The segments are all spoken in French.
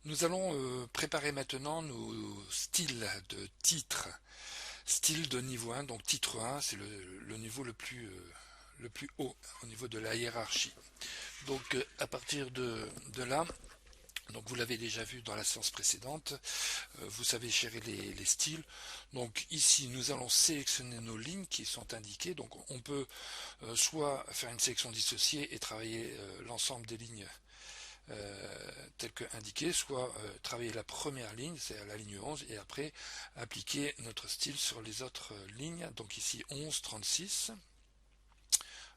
Nous allons préparer maintenant nos styles de titres. Style de niveau 1, donc titre 1, c'est le niveau le plus haut au niveau de la hiérarchie. Donc à partir de là, donc vous l'avez déjà vu dans la séance précédente, vous savez gérer les styles. Donc ici nous allons sélectionner nos lignes qui sont indiquées. Donc on peut soit faire une sélection dissociée et travailler l'ensemble des lignes tel que indiqué, soit travailler la première ligne, c'est la ligne 11, et après appliquer notre style sur les autres lignes. Donc ici 11, 36.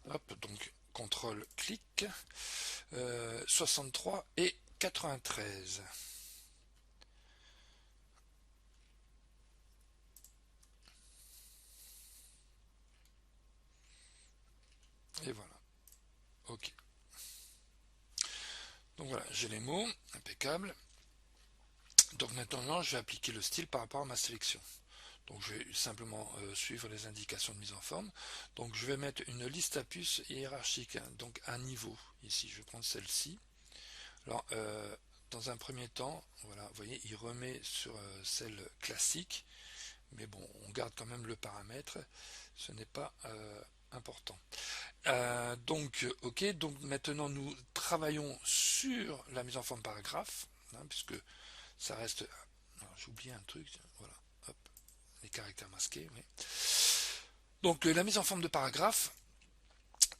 Hop, donc contrôle clic, 63 et 93. Et voilà. Ok. Donc voilà, j'ai les mots, impeccable. Donc maintenant, je vais appliquer le style par rapport à ma sélection. Donc je vais simplement suivre les indications de mise en forme. Donc je vais mettre une liste à puces hiérarchique, hein, donc à niveau. Ici, je vais prendre celle-ci. Alors, dans un premier temps, voilà, vous voyez, il remet sur celle classique, mais bon, on garde quand même le paramètre. Ce n'est pas important. Donc, ok, donc maintenant nous travaillons sur la mise en forme paragraphe, hein, puisque ça reste. J'ai oublié un truc, voilà, hop, les caractères masqués, oui. Donc la mise en forme de paragraphe.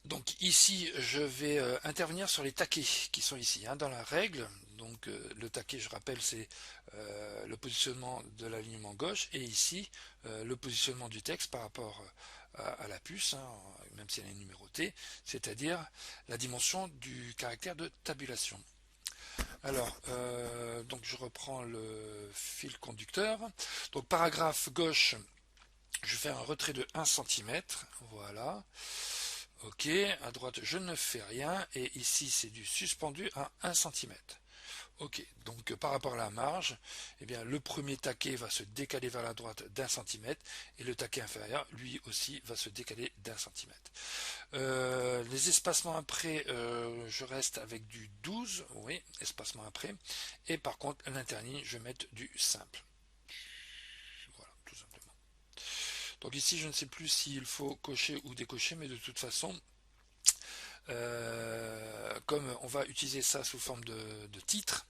Donc ici, je vais intervenir sur les taquets qui sont ici, hein, dans la règle. Donc le taquet, je rappelle, c'est le positionnement de l'alignement gauche, et ici le positionnement du texte par rapport à la puce, hein, même si elle est numérotée, c'est-à-dire la dimension du caractère de tabulation. Alors, donc je reprends le fil conducteur. Donc paragraphe gauche, je fais un retrait de 1 cm, voilà. Ok, à droite je ne fais rien, et ici c'est du suspendu à 1 cm. Ok, donc par rapport à la marge, eh bien, le premier taquet va se décaler vers la droite d'1 cm, et le taquet inférieur, lui aussi, va se décaler d'1 cm. Les espacements après, je reste avec du 12, oui, espacement après, et par contre, l'interligne, je vais mettre du simple. Voilà, tout simplement. Donc ici, je ne sais plus s'il faut cocher ou décocher, mais de toute façon, comme on va utiliser ça sous forme de titre,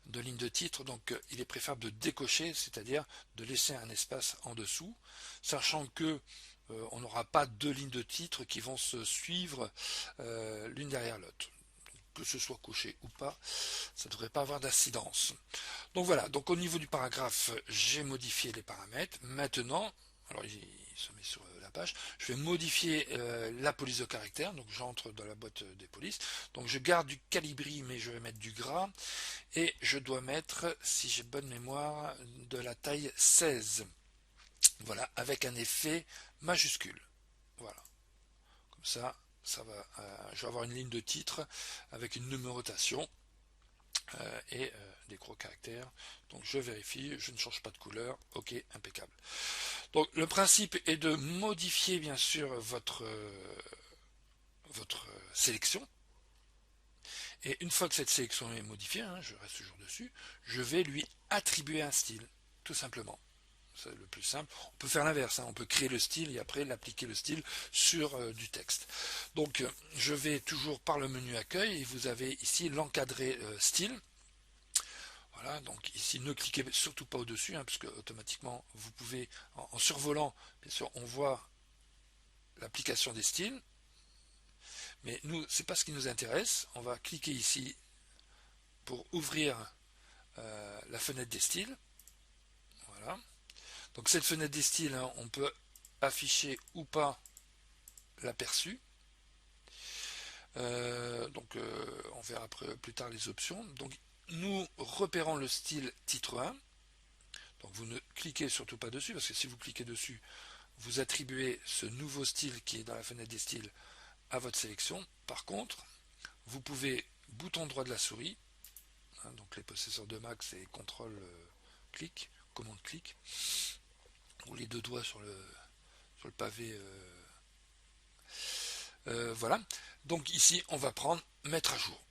de ligne de titre, donc il est préférable de décocher, c'est-à-dire de laisser un espace en dessous, sachant que on n'aura pas deux lignes de titre qui vont se suivre l'une derrière l'autre. Que ce soit coché ou pas, ça ne devrait pas avoir d'incidence. Donc voilà, donc au niveau du paragraphe, j'ai modifié les paramètres. Maintenant, alors il se met sur la page, je vais modifier la police de caractère, donc j'entre dans la boîte des polices, donc je garde du calibri mais je vais mettre du gras, et je dois mettre, si j'ai bonne mémoire, de la taille 16. Voilà, avec un effet majuscule. Voilà, comme ça va, je vais avoir une ligne de titre avec une numérotation et des gros caractères. Donc je vérifie, je ne change pas de couleur, ok, impeccable. Donc le principe est de modifier bien sûr votre sélection. Et une fois que cette sélection est modifiée, hein, je reste toujours dessus, je vais lui attribuer un style, tout simplement. C'est le plus simple. On peut faire l'inverse, hein, on peut créer le style et après l'appliquer le style sur du texte. Donc je vais toujours par le menu accueil, et vous avez ici l'encadré style. Voilà, donc ici ne cliquez surtout pas au-dessus, hein, puisque automatiquement vous pouvez, en survolant, bien sûr, on voit l'application des styles, mais nous, c'est pas ce qui nous intéresse. On va cliquer ici pour ouvrir la fenêtre des styles. Voilà. Donc cette fenêtre des styles, hein, on peut afficher ou pas l'aperçu. On verra plus tard les options. Donc nous repérons le style titre 1. Donc vous ne cliquez surtout pas dessus, parce que si vous cliquez dessus, vous attribuez ce nouveau style qui est dans la fenêtre des styles à votre sélection. Par contre, vous pouvez, bouton droit de la souris, hein, donc les possesseurs de Mac c'est contrôle clic, commande clic, ou les deux doigts sur le pavé. Voilà. Donc ici, on va prendre mettre à jour.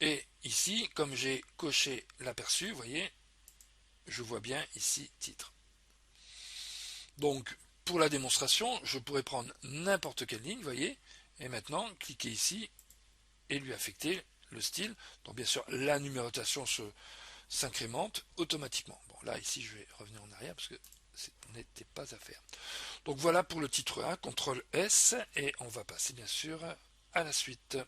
Et ici, comme j'ai coché l'aperçu, vous voyez, je vois bien ici titre. Donc, pour la démonstration, je pourrais prendre n'importe quelle ligne, vous voyez, et maintenant cliquer ici et lui affecter le style. Donc bien sûr, la numérotation s'incrémente automatiquement. Bon, là, ici, je vais revenir en arrière parce que ce n'était pas à faire. Donc voilà pour le titre 1, CTRL S, et on va passer bien sûr à la suite.